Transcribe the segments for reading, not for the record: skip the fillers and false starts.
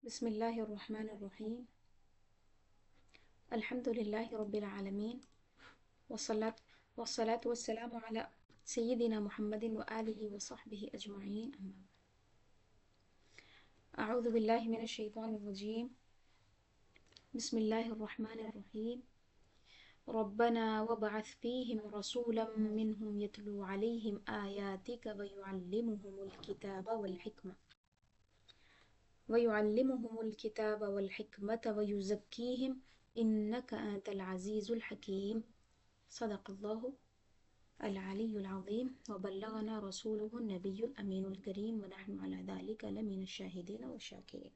بسم الله الرحمن الرحيم. الحمد لله رب العالمين، والصلاة والسلام على سيدنا محمد وآله وصحبه أجمعين، أما بعد. أعوذ بالله من الشيطان الرجيم. بسم الله الرحمن الرحيم. ربنا وابعث فيهم رسولا منهم يتلو عليهم آياتك ويعلمهم الكتاب والحكمة ويزكيهم إنك أنت العزيز الحكيم. صدق الله العلي العظيم وبلغنا رسوله النبي الأمين الكريم ونحن على ذلك لمن الشاهدين والشاكرين.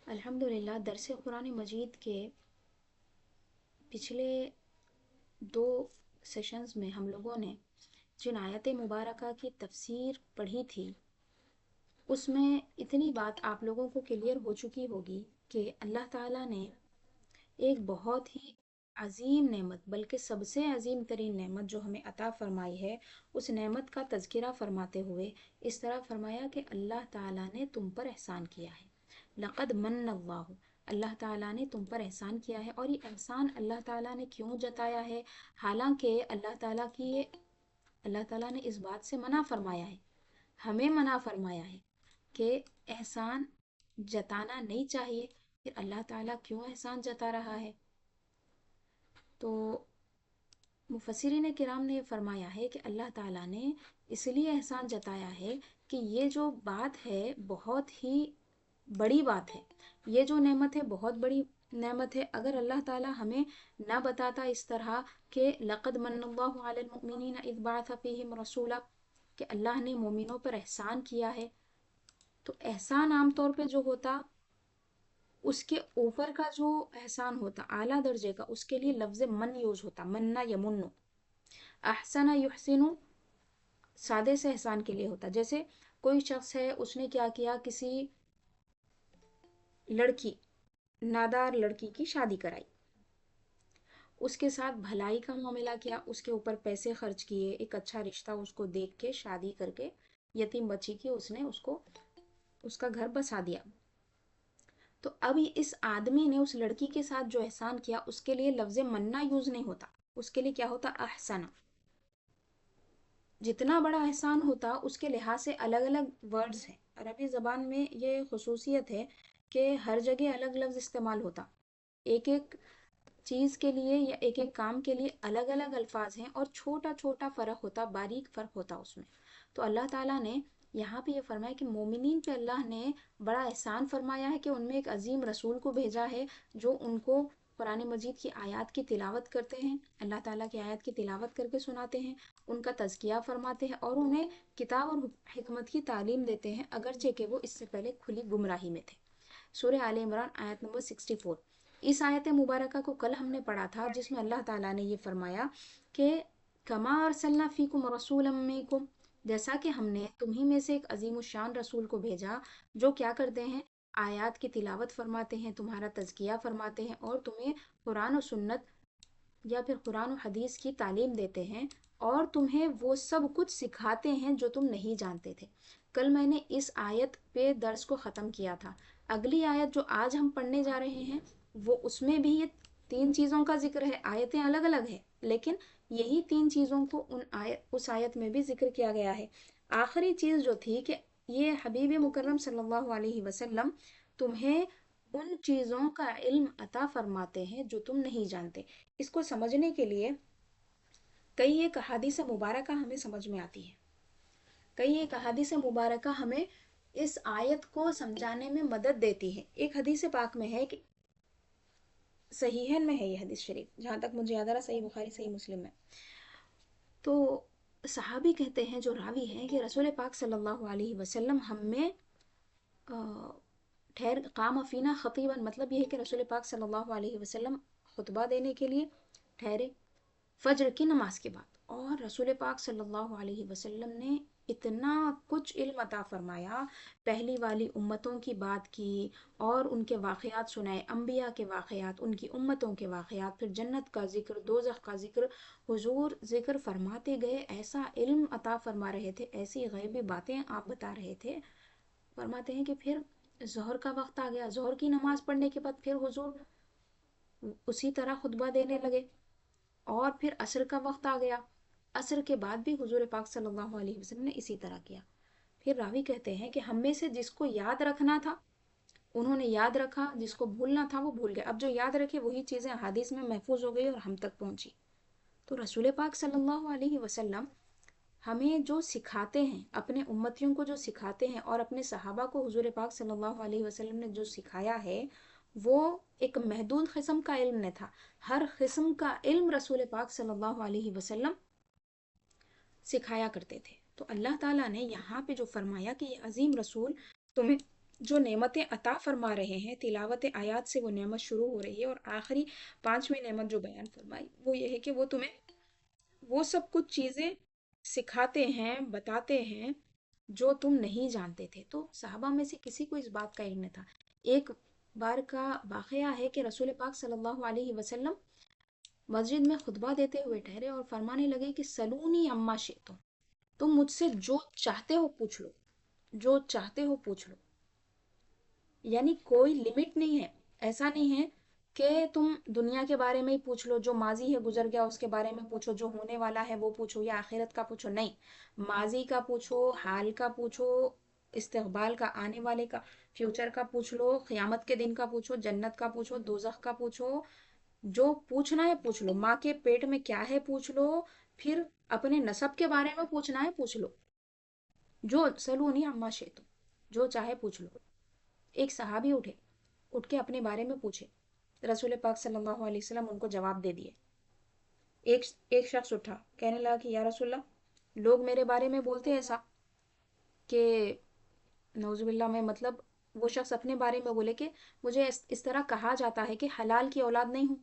الحمدللہ درس قرآن مجید کے پچھلے 2 سیشنز میں ہم لوگوں نے جن آیت مبارکہ کی تفسیر پڑھی تھی اس میں اتنی بات آپ لوگوں کو کلیئر ہو چکی ہوگی کہ اللہ تعالیٰ نے ایک بہت ہی عظیم نعمت، بلکہ سب سے عظیم ترین نعمت جو ہمیں عطا فرمائی ہے، اس نعمت کا تذکرہ فرماتے ہوئے اس طرح فرمایا کہ اللہ تعالیٰ نے تم پر احسان کیا ہے. لقد من اللہ، اللہ تعالیٰ نے تم پر احسان کیا ہے. اور یہ احسان اللہ تعالیٰ نے کیوں جتایا ہے؟ حالانکہ اللہ تعالیٰ نے اس بات سے منع فرمایا ہے، ہمیں منع فرمایا ہے کہ احسان جتانا نہیں چاہیے. پھر اللہ تعالیٰ کیوں احسان جتا رہا ہے؟ تو مفسرین کرام نے یہ فرمایا ہے کہ اللہ تعالیٰ نے اس لیے احسان جتایا ہے کہ یہ جو بات ہے بہت ہی بڑی بات ہے، یہ جو نعمت ہے بہت بڑی نعمت ہے. اگر اللہ تعالیٰ ہمیں نہ بتاتا اس طرح کہ لقد من اللہ علی المؤمنین اذ بعث فیہم رسولا، کہ اللہ نے مومنوں پر احسان کیا ہے، تو احسان عام طور پہ جو ہوتا اس کے اوپر کا جو احسان ہوتا اعلیٰ درجے کا، اس کے لیے لفظ من یوز ہوتا، مننا یمنو. احسن یحسن سادے سے احسان کے لیے ہوتا. جیسے کوئی شخص ہے، اس نے کیا کیا، کسی لڑکی، نادار لڑکی کی شادی کرائی، اس کے ساتھ بھلائی کا معاملہ کیا، اس کے اوپر پیسے خرچ کیے، ایک اچھا رشتہ اس کو دیکھ کے شادی کر کے یتیم بچی کی اس نے اس کا گھر بسا دیا. تو اب اس آدمی نے اس لڑکی کے ساتھ جو احسان کیا اس کے لیے لفظ مننا یوز نہیں ہوتا، اس کے لیے کیا ہوتا، احسن. جتنا بڑا احسان ہوتا اس کے لحاظ سے الگ الگ ورڈز ہیں. عربی زبان میں یہ خصوصیت ہے کہ ہر جگہ الگ لفظ استعمال ہوتا، ایک ایک چیز کے لیے یا ایک ایک کام کے لیے الگ الگ الفاظ ہیں، اور چھوٹا چھوٹا فرق ہوتا، باریک فرق ہوتا اس میں. تو اللہ تعالیٰ نے یہاں پہ یہ فرمایا کہ مومنین پہ اللہ نے بڑا احسان فرمایا ہے کہ ان میں ایک عظیم رسول کو بھیجا ہے جو ان کو قرآن مجید کی آیات کی تلاوت کرتے ہیں، اللہ تعالیٰ کی آیات کی تلاوت کر کے سناتے ہیں، ان کا تزکیہ فرماتے ہیں، اور انہیں کتاب اور حکمت کی تعلیم دیتے ہیں، اگرچہ کہ وہ اس سے پہلے کھلی گمراہی میں تھے. سورہ آل عمران آیت نمبر 64. اس آیت مبارکہ کو کل ہم نے پڑھا تھا، جس میں اللہ تعالیٰ نے یہ فرمایا کہ کما ارسلنا فیکم رسولا منکم، جیسا کہ ہم نے تمہیں میں سے ایک عظیم الشان رسول کو بھیجا جو کیا کرتے ہیں، آیات کی تلاوت فرماتے ہیں، تمہارا تزکیہ فرماتے ہیں، اور تمہیں قرآن و سنت یا پھر قرآن و حدیث کی تعلیم دیتے ہیں، اور تمہیں وہ سب کچھ سکھاتے ہیں جو تم نہیں جانتے تھے. کل میں نے اس آیت پہ درس کو ختم کیا تھا. اگلی آیت جو آج ہم پڑھنے جا رہے ہیں وہ اس میں بھی یہ 3 چیزوں کا ذکر ہے. آیتیں الگ الگ ہیں لیکن یہی 3 چیزوں کو اس آیت میں بھی ذکر کیا گیا ہے. آخری چیز جو تھی کہ یہ حبیب مکرم صلی اللہ علیہ وسلم تمہیں ان چیزوں کا علم عطا فرماتے ہیں جو تم نہیں جانتے. اس کو سمجھنے کے لیے کئی ایک احادیث مبارکہ ہمیں سمجھ میں آتی ہے، کئی ایک احادیث مبارکہ ہمیں اس آیت کو سمجھانے میں مدد دیتی ہے. ایک حدیث پاک میں ہے کہ صحیحین میں ہے یہ حدیث شریف، جہاں تک مجھے یاد آ رہا صحیح بخاری صحیح مسلم میں. تو صحابی کہتے ہیں، جو راوی ہیں، کہ رسول پاک صلی اللہ علیہ وسلم ہم میں قام فینا خطیبا، مطلب یہ ہے کہ رسول پاک صلی اللہ علیہ وسلم خطبہ دینے کے لیے ٹھہرے فجر کی نماز کے بعد، اور رسول پاک صلی اللہ علیہ وسلم نے اتنا کچھ علم عطا فرمایا، پہلی والی امتوں کی بات کی اور ان کے واقعات سنائے، انبیاء کے واقعات، ان کی امتوں کے واقعات، پھر جنت کا ذکر، دوزخ کا ذکر، حضور ذکر فرماتے گئے. ایسا علم عطا فرما رہے تھے، ایسی غیبی باتیں آپ بتا رہے تھے فرماتے ہیں کہ پھر ظہر کا وقت آ گیا، ظہر کی نماز پڑھنے کے بعد پھر حضور اسی طرح خطبہ دینے لگے، اور پھر عصر کا وقت آ گیا، عصر کے بعد بھی حضور پاک صلی اللہ علیہ وسلم نے اسی طرح کیا۔ پھر راوی کہتے ہیں کہ ہم میں سے جس کو یاد رکھنا تھا انہوں نے یاد رکھا، جس کو بھولنا تھا وہ بھول گیا۔ اب جو یاد رکھے وہی چیزیں احادیث میں محفوظ ہو گئی اور ہم تک پہنچی۔ تو رسول پاک صلی اللہ علیہ وسلم ہمیں جو سکھاتے ہیں، اپنے امتیوں کو جو سکھاتے ہیں، اور اپنے صحابہ کو حضور پاک صلی اللہ علیہ وسلم نے جو سکھایا ہے، وہ ایک محدود قسم کا علم نہیں تھا۔ ہر قسم کا علم رسول پاک صلی اللہ علیہ وسلم سکھایا کرتے تھے۔ تو اللہ تعالیٰ نے یہاں پہ جو فرمایا کہ یہ عظیم رسول تمہیں جو نعمتیں عطا فرما رہے ہیں، تلاوت آیات سے وہ نعمت شروع ہو رہی ہے، اور آخری پانچویں نعمت جو بیان فرمائی وہ یہ ہے کہ وہ تمہیں وہ سب کچھ چیزیں سکھاتے ہیں، بتاتے ہیں جو تم نہیں جانتے تھے۔ تو صحابہ میں سے کسی کو اس بات کا علم نہیں تھا۔ ایک بار کا واقعہ ہے کہ رسول پاک صلی اللہ علیہ وسلم مسجد میں خطبہ دیتے ہوئے ٹھہرے اور فرمانے لگے کہ سلونی اما شئتم، تم مجھ سے جو چاہتے ہو پوچھ لو، جو چاہتے ہو پوچھ لو۔ یعنی کوئی لمٹ نہیں ہے، ایسا نہیں ہے کہ تم دنیا کے بارے میں ہی پوچھ لو، جو ماضی ہے گزر گیا اس کے بارے میں پوچھو، جو ہونے والا ہے وہ پوچھو، یا آخرت کا پوچھو۔ نہیں، ماضی کا پوچھو، حال کا پوچھو، استقبال کا، آنے والے کا، فیوچر کا پوچھ لو، قیامت کے دن کا پوچھو، جنت کا پوچھو، دوزخ کا پوچھو، جو پوچھنا ہے پوچھ لو، ماں کے پیٹ میں کیا ہے پوچھ لو، پھر اپنے نسب کے بارے میں پوچھنا ہے پوچھ لو، جو سلونی عما شئتم، جو چاہے پوچھ لو۔ ایک صحابی اٹھ کے اپنے بارے میں پوچھے، رسول پاک صلی اللہ علیہ وسلم ان کو جواب دے دیے۔ ایک شخص اٹھا، کہنے لگا کہ یا رسول اللہ، لوگ میرے بارے میں بولتے ہیں ایسا کہ نعوذ باللہ، میں مطلب وہ شخص اپنے بارے میں بولے کہ مجھے اس طرح کہا جاتا ہے کہ حلال کی اولاد نہیں ہوں۔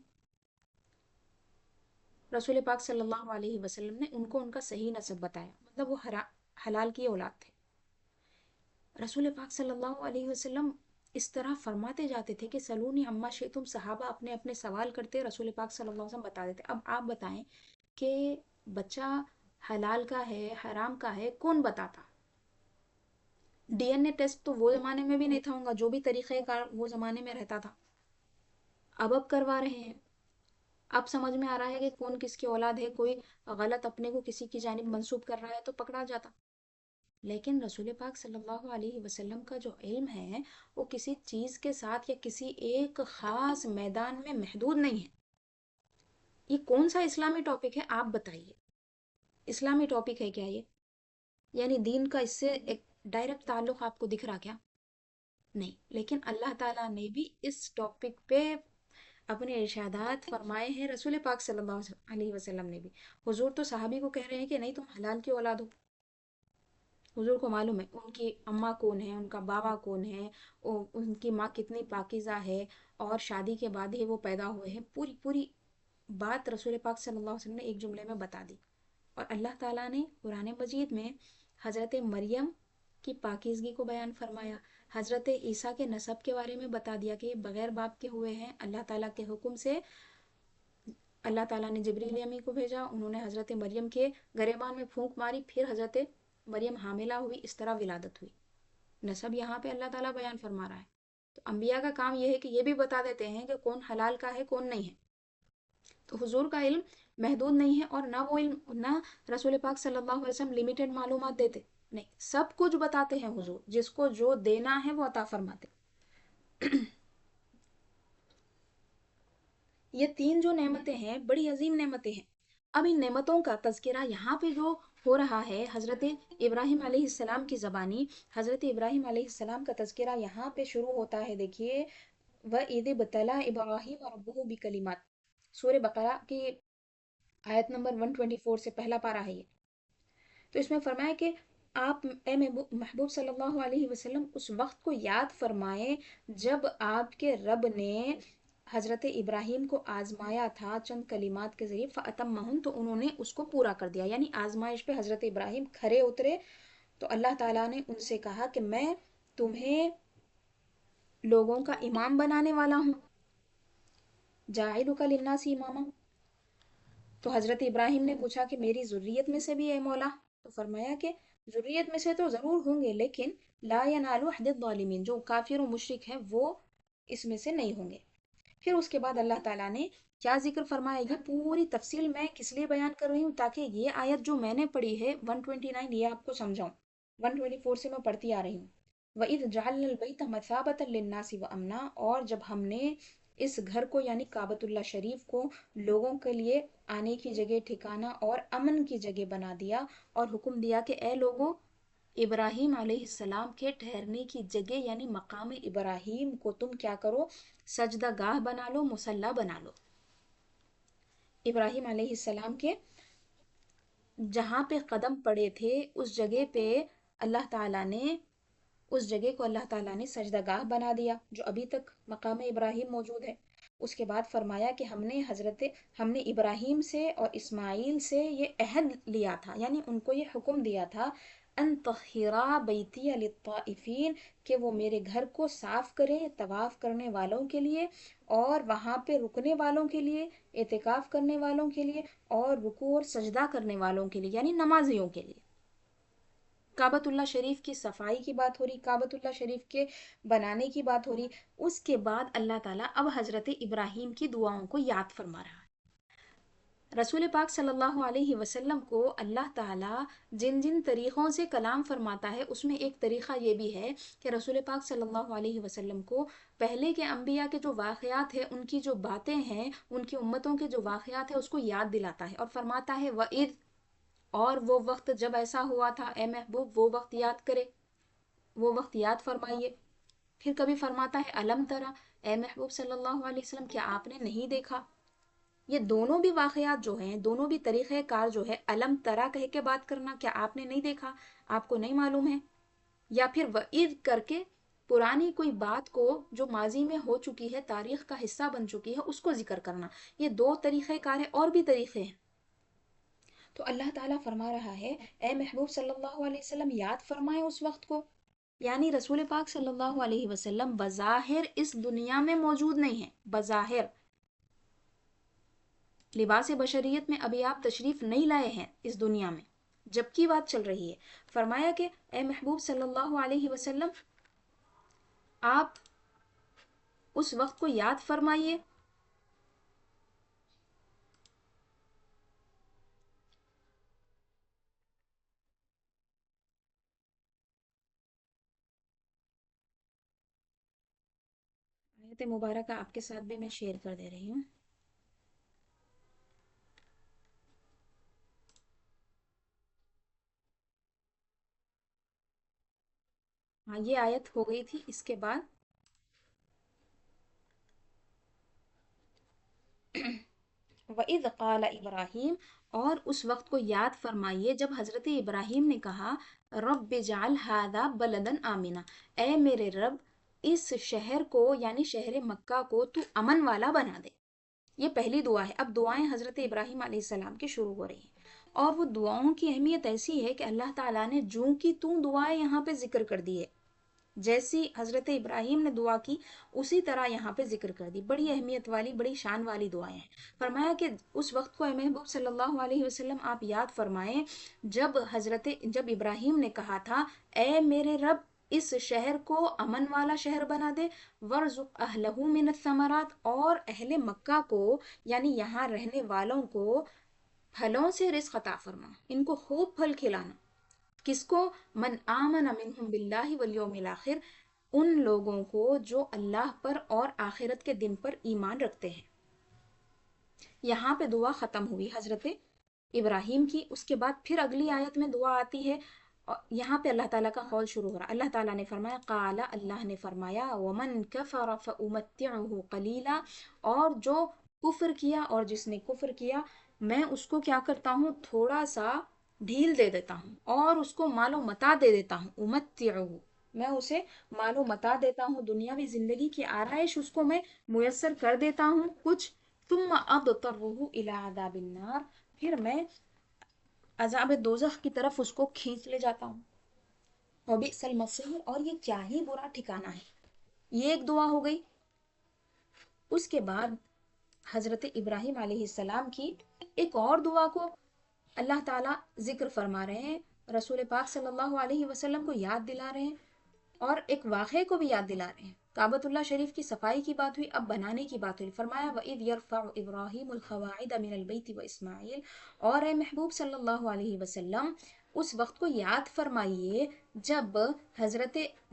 رسول پاک صلی اللہ علیہ وسلم نے ان کو ان کا صحیح نسب بتایا، مطلب وہ حلال کی اولاد تھے۔ رسول پاک صلی اللہ علیہ وسلم اس طرح فرماتے جاتے تھے کہ سلونی عما شئتم، صحابہ اپنے اپنے سوال کرتے، رسول پاک صلی اللہ علیہ وسلم بتا دیتے۔ اب آپ بتائیں کہ بچہ حلال کا ہے حرام کا ہے کون بتاتا؟ ڈی این اے ٹیسٹ تو وہ زمانے میں بھی نہیں تھا، ہوگا جو بھی طریقہ کار وہ زمانے میں رہتا تھا، اب کروا رہے ہیں۔ اب سمجھ میں آ رہا ہے کہ کون کس کی اولاد ہے، کوئی غلط اپنے کو کسی کی جانب منسوب کر رہا ہے تو پکڑا جاتا۔ لیکن رسول پاک صلی اللہ علیہ وسلم کا جو علم ہے وہ کسی چیز کے ساتھ یا کسی ایک خاص میدان میں محدود نہیں ہے۔ یہ کون سا اسلامی ٹاپک ہے آپ بتائیے؟ اسلامی ٹاپک ہے کیا یہ؟ یعنی دین کا اس سے ایک ڈائریکٹ تعلق آپ کو دکھ رہا کیا؟ نہیں، لیکن اللہ تعالیٰ نے بھی اس ٹاپک پہ اپنے ارشادات فرمائے ہیں، رسول پاک صلی اللہ علیہ وسلم نے بھی۔ حضور تو صحابی کو کہہ رہے ہیں کہ نہیں تم حلال کی اولاد ہو۔ حضور کو معلوم ہے ان کی اماں کون ہے، ان کا بابا کون ہے، ان کی ماں کتنی پاکیزہ ہے، اور شادی کے بعد ہی وہ پیدا ہوئے ہیں۔ پوری پوری بات رسول پاک صلی اللہ علیہ وسلم نے ایک جملے میں بتا دی۔ اور اللہ تعالیٰ نے قرآن مجید میں حضرت مریم کی پاکیزگی کو بیان فرمایا، حضرت عیسیٰ کے نسب کے بارے میں بتا دیا کہ یہ بغیر باپ کے ہوئے ہیں، اللہ تعالیٰ کے حکم سے۔ اللہ تعالیٰ نے جبریل امی کو بھیجا، انہوں نے حضرت مریم کے گریبان میں پھونک ماری، پھر حضرت مریم حاملہ ہوئی، اس طرح ولادت ہوئی۔ نسب یہاں پہ اللہ تعالیٰ بیان فرما رہا ہے۔ تو انبیاء کا کام یہ ہے کہ یہ بھی بتا دیتے ہیں کہ کون حلال کا ہے کون نہیں ہے۔ تو حضور کا علم محدود نہیں ہے، اور نہ وہ علم، نہ رسول پاک صلی اللہ علیہ وسلم لمیٹڈ معلومات دیتے، نہیں، سب کچھ بتاتے ہیں حضور، جس کو جو دینا ہے وہ عطا فرماتے۔ یہ تین جو نعمتیں ہیں بڑی عظیم نعمتیں ہیں۔ اب ان نعمتوں کا تذکرہ یہاں پہ جو ہو رہا ہے حضرت ابراہیم علیہ السلام کی زبانی، حضرت ابراہیم علیہ السلام کا تذکرہ یہاں پہ شروع ہوتا ہے۔ دیکھیے، وَإِذِ ابْتَلَىٰ إِبْرَاهِيمَ رَبُّهُ بِكَلِمَاتٍ، سورہ بقرہ کی آیت نمبر 124 سے پہلا پارہ ہے یہ۔ تو اس میں فرمایا کہ آپ اے محبوب صلی اللہ علیہ وسلم اس وقت کو یاد فرمائیں جب آپ کے رب نے حضرت ابراہیم کو آزمایا تھا چند کلمات کے ذریعے، فَأَتَمَّهُنَّ، تو انہوں نے اس کو پورا کر دیا، یعنی آزمائش پہ حضرت ابراہیم کھرے اترے۔ تو اللہ تعالیٰ نے ان سے کہا کہ میں تمہیں لوگوں کا امام بنانے والا ہوں، جَاعِلُكَ لِلنَّاسِ اماما۔ تو حضرت ابراہیم نے پوچھا کہ میری ذریت میں سے بھی اے مولا؟ تو فرمایا کہ ذریت میں سے تو ضرور ہوں گے، لیکن لا ینال عہد الظالمین، جو کافر و مشرک ہیں وہ اس میں سے نہیں ہوں گے۔ پھر اس کے بعد اللہ تعالیٰ نے کیا ذکر فرمایا، یہ پوری تفصیل میں کس لیے بیان کر رہی ہوں تاکہ یہ آیت جو میں نے پڑھی ہے 129 یہ آپ کو سمجھاؤں، 124 سے میں پڑھتی آ رہی ہوں۔ وَإِذْ جَعَلْنَا الْبَيْتَ مَثَابَةً لِلنَّاسِ وَأَمْنًا، اور جب ہم نے اس گھر کو یعنی کعبۃ اللہ شریف کو لوگوں کے لیے آنے کی جگہ، ٹھکانہ اور امن کی جگہ بنا دیا، اور حکم دیا کہ اے لوگوں، ابراہیم علیہ السلام کے ٹھہرنے کی جگہ یعنی مقام ابراہیم کو تم کیا کرو، سجدہ گاہ بنا لو، مصلی بنا لو۔ ابراہیم علیہ السلام کے جہاں پہ قدم پڑے تھے اس جگہ پہ اللہ تعالیٰ نے، اس جگہ کو اللہ تعالیٰ نے سجدہ گاہ بنا دیا، جو ابھی تک مقام ابراہیم موجود ہے۔ اس کے بعد فرمایا کہ ہم نے ابراہیم سے اور اسماعیل سے یہ عہد لیا تھا، یعنی ان کو یہ حکم دیا تھا، ان طہرا بیتی للطائفین، کہ وہ میرے گھر کو صاف کرے طواف کرنے والوں کے لیے، اور وہاں پہ رکنے والوں کے لیے، اعتکاف کرنے والوں کے لیے، اور رکوع اور سجدہ کرنے والوں کے لیے یعنی نمازیوں کے لیے۔ کعبۃ اللہ شریف کی صفائی کی بات ہو رہی، کعبۃ اللہ شریف کے بنانے کی بات ہو رہی۔ اس کے بعد اللہ تعالیٰ اب حضرت ابراہیم کی دعاؤں کو یاد فرما رہا ہے۔ رسول پاک صلی اللہ علیہ وسلم کو اللہ تعالیٰ جن جن طریقوں سے کلام فرماتا ہے اس میں ایک طریقہ یہ بھی ہے کہ رسول پاک صلی اللہ علیہ وسلم کو پہلے کے انبیاء کے جو واقعات ہیں، ان کی جو باتیں ہیں، ان کی امتوں کے جو واقعات ہیں اس کو یاد دلاتا ہے، اور فرماتا ہے وَإِذْ، اور وہ وقت جب ایسا ہوا تھا اے محبوب، وہ وقت یاد کرے، وہ وقت یاد فرمائیے۔ پھر کبھی فرماتا ہے الم ترا، اے محبوب صلی اللہ علیہ وسلم کیا آپ نے نہیں دیکھا؟ یہ دونوں بھی واقعات جو ہیں، دونوں بھی طریقہ کار جو ہے، الم ترا کہہ کے بات کرنا، کیا آپ نے نہیں دیکھا، آپ کو نہیں معلوم ہے، یا پھر وعید کر کے پرانی کوئی بات کو جو ماضی میں ہو چکی ہے، تاریخ کا حصہ بن چکی ہے، اس کو ذکر کرنا۔ یہ دو طریقہ کار ہیں، اور بھی طریقے ہیں۔ تو اللہ تعالیٰ فرما رہا ہے اے محبوب صلی اللہ علیہ وسلم یاد فرمائیں اس وقت کو، یعنی رسول پاک صلی اللہ علیہ وسلم بظاہر اس دنیا میں موجود نہیں ہیں، بظاہر لباس بشریت میں ابھی آپ تشریف نہیں لائے ہیں اس دنیا میں، جب کی بات چل رہی ہے۔ فرمایا کہ اے محبوب صلی اللہ علیہ وسلم آپ اس وقت کو یاد فرمائیے۔ آیت مبارکہ آپ کے ساتھ بھی میں شیئر کر دے رہی ہوں۔ ہاں یہ آیت ہو گئی تھی، اس کے بعد وَإِذْ قَالَ ابراہیم، اور اس وقت کو یاد فرمائیے جب حضرت ابراہیم نے کہا رب اجعل ھذا بلدا آمنا، اے میرے رب اس شہر کو یعنی شہر مکہ کو تو امن والا بنا دے۔ یہ پہلی دعا ہے۔ اب دعائیں حضرت ابراہیم علیہ السلام کی شروع ہو رہی ہیں، اور وہ دعاؤں کی اہمیت ایسی ہے کہ اللہ تعالیٰ نے جوں کی توں دعائیں یہاں پہ ذکر کر دی ہے، جیسی حضرت ابراہیم نے دعا کی اسی طرح یہاں پہ ذکر کر دی، بڑی اہمیت والی، بڑی شان والی دعائیں ہیں۔ فرمایا کہ اس وقت کو اے محبوب صلی اللہ علیہ وسلم آپ یاد فرمائیں جب ابراہیم نے کہا تھا اے میرے رب اس شہر کو امن والا شہر بنا دے، وَارْزُقْ أَهْلَهُ مِنَ الثَّمَرَاتِ، اور اہل مکہ کو یعنی یہاں رہنے والوں کو پھلوں سے رزق عطا فرما، ان کو خوب پھل کھلانا۔ کس کو؟ من آمن منہم باللہ والیوم الآخر، ان لوگوں کو جو اللہ پر اور آخرت کے دن پر ایمان رکھتے ہیں۔ یہاں پہ دعا ختم ہوئی حضرت ابراہیم کی۔ اس کے بعد پھر اگلی آیت میں دعا آتی ہے، یہاں پہ اللہ تعالیٰ کا قول شروع ہو رہا۔ اللہ تعالیٰ نے فرمایا قال، اللہ نے فرمایا ومن کفر فامتعہ قلیلا، اور جو کفر کیا اور جس نے کفر کیا میں اس کو کیا کرتا ہوں، تھوڑا سا ڈھیل دے دیتا ہوں، اور اس کو مال و متاع دے دیتا ہوں۔ امتعہ، میں اسے مال و متاع دیتا ہوں، دنیاوی زندگی کی آرائش اس کو میں میسر کر دیتا ہوں کچھ، ثم اضطرہ الی عذاب النار، پھر میں عذاب دوزخ کی طرف اس کو کھینچ لے جاتا ہوں۔ وبئس المصیر، اور یہ کیا ہی برا ٹھکانہ ہے۔ یہ ایک دعا ہو گئی۔ اس کے بعد حضرت ابراہیم علیہ السلام کی ایک اور دعا کو اللہ تعالیٰ ذکر فرما رہے ہیں، رسول پاک صلی اللہ علیہ وسلم کو یاد دلا رہے ہیں۔ اور ایک واقعے کو بھی یاد دلا رہے ہیں. کعبۃ اللہ شریف کی صفائی کی بات ہوئی، اب بنانے کی بات ہوئی. فرمایا وَإِذْ يَرْفَعُ إِبْرَاهِيمُ الْقَوَاعِدَ مِنَ الْبَيْتِ وَإِسْمَاعِيلُ، اور اے محبوب صلی اللہ علیہ وسلم اس وقت کو یاد فرمائیے جب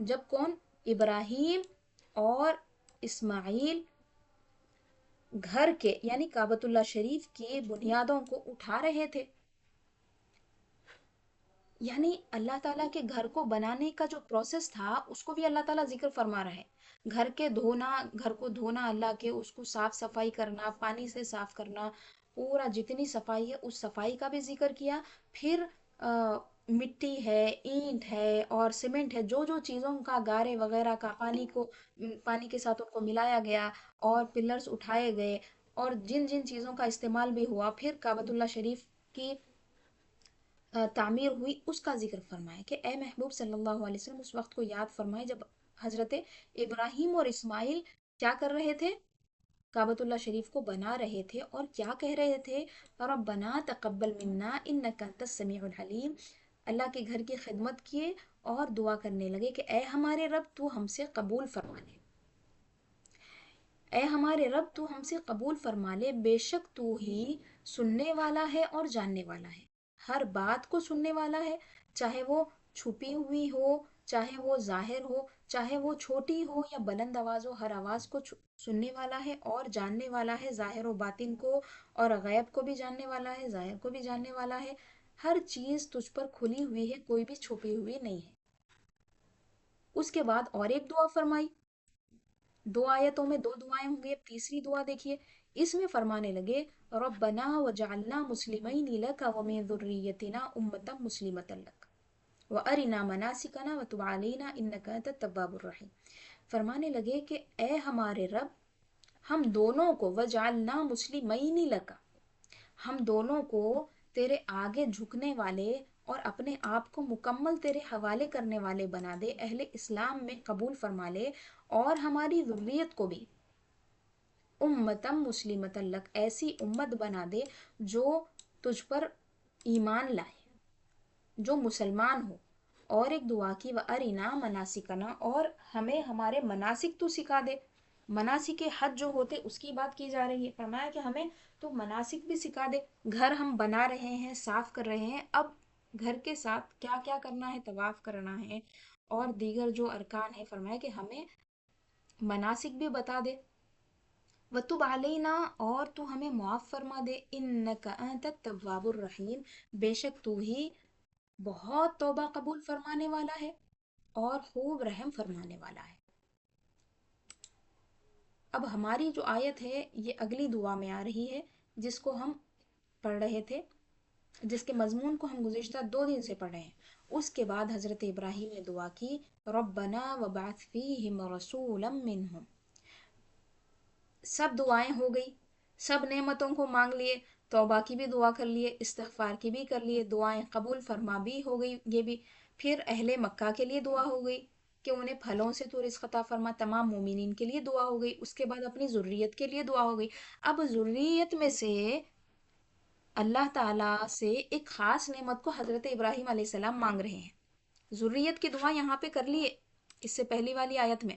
جب کون؟ ابراہیم اور اسماعیل گھر کے یعنی کعبۃ اللہ شریف کی بنیادوں کو اٹھا رہے تھے. یعنی اللہ تعالیٰ کے گھر کو بنانے کا جو پروسیس تھا اس کو بھی اللہ تعالیٰ ذکر فرما رہے ہیں. گھر کو دھونا اللہ کے، اس کو صاف صفائی کرنا، پانی سے صاف کرنا، پورا جتنی صفائی ہے اس صفائی کا بھی ذکر کیا. پھر مٹی ہے، اینٹ ہے اور سیمنٹ ہے، جو جو چیزوں کا گارے وغیرہ کا پانی کے ساتھ ان کو ملایا گیا اور پلرز اٹھائے گئے اور جن جن چیزوں کا استعمال بھی ہوا، پھر کعبۃ اللہ شریف کی تعمیر ہوئی، اس کا ذکر فرمائے کہ اے محبوب صلی اللہ علیہ وسلم اس وقت کو یاد فرمائے جب حضرت ابراہیم اور اسماعیل کیا کر رہے تھے؟ کعبۃ اللہ شریف کو بنا رہے تھے اور کیا کہہ رہے تھے؟ ربنا تقبل منا انک انت السمیع العلیم. اللہ کے گھر کی خدمت کیے اور دعا کرنے لگے کہ اے ہمارے رب تو ہم سے قبول فرما لے، اے ہمارے رب تو ہم سے قبول فرما لے، بے شک تو ہی سننے والا ہے اور جاننے والا ہے، ہر بات کو سننے والا ہے، چاہے وہ چھپی ہوئی ہو، چاہے وہ ظاہر ہو، چاہے وہ چھوٹی ہو یا بلند آواز ہو، ہر آواز کو سننے والا ہے اور جاننے والا ہے، ظاہر و باطن کو، اور غیب کو بھی جاننے والا ہے، ظاہر کو بھی جاننے والا ہے. ہر چیز تجھ پر کھلی ہوئی ہے، کوئی بھی چھپی ہوئی نہیں ہے. اس کے بعد اور ایک دعا فرمائی. 2 آیتوں میں 2 دعائیں ہوں گی. اب تیسری دعا دیکھیے، اس میں فرمانے لگے ربنا وجعلنا مسلمین لک ومن ذریتنا امتا مسلمتا لک وارنا مناسکنا وتب علینا انک انت التواب الرحیم. فرمانے لگے کہ اے ہمارے رب، ہم دونوں کو وجعلنا مسلمین لک، ہم دونوں کو تیرے آگے جھکنے والے اور اپنے آپ کو مکمل تیرے حوالے کرنے والے بنا دے، اہل اسلام میں قبول فرما لے، اور ہماری ذریت کو بھی امتم مسلمتا لک، ایسی امت بنا دے جو تجھ پر ایمان لائے، جو مسلمان ہو. اور ایک دعا کی وَأَرِنَا مَنَاسِكَنَا، اور ہمیں ہمارے مناسک تو سکھا دے. مناسک حج جو ہوتے اس کی بات کی جا رہی ہے. فرمایا کہ ہمیں تو مناسک بھی سکھا دے. گھر ہم بنا رہے ہیں، صاف کر رہے ہیں، اب گھر کے ساتھ کیا کیا کرنا ہے؟ طواف کرنا ہے اور دیگر جو ارکان ہے، فرمایا کہ ہمیں مناسک بھی بتا دے. وَتُبْ عَلَيْنَا، اور تو ہمیں معاف فرما دے، اِنَّكَ أَنْتَ التَّوَّابُ الرَّحِيمُ، بے شک تو ہی بہت توبہ قبول فرمانے والا ہے اور خوب رحم فرمانے والا ہے. اب ہماری جو آیت ہے یہ اگلی دعا میں آ رہی ہے جس کو ہم پڑھ رہے تھے، جس کے مضمون کو ہم گزشتہ 2 دن سے پڑھ رہے ہیں. اس کے بعد حضرت ابراہیم نے دعا کی ربنا وبعث فیہم رسولا منہم. سب دعائیں ہو گئی، سب نعمتوں کو مانگ لیے، توبہ کی بھی دعا کر لیے، استغفار کی بھی کر لیے، دعائیں قبول فرما بھی ہو گئی یہ بھی. پھر اہل مکہ کے لیے دعا ہو گئی کہ انہیں پھلوں سے تو رزق عطا فرما، تمام مومنین کے لیے دعا ہو گئی. اس کے بعد اپنی ذریت کے لیے دعا ہو گئی. اب ذریت میں سے اللہ تعالیٰ سے ایک خاص نعمت کو حضرت ابراہیم علیہ السلام مانگ رہے ہیں. ذریت کی دعا یہاں پہ کر لیے اس سے پہلی والی آیت میں،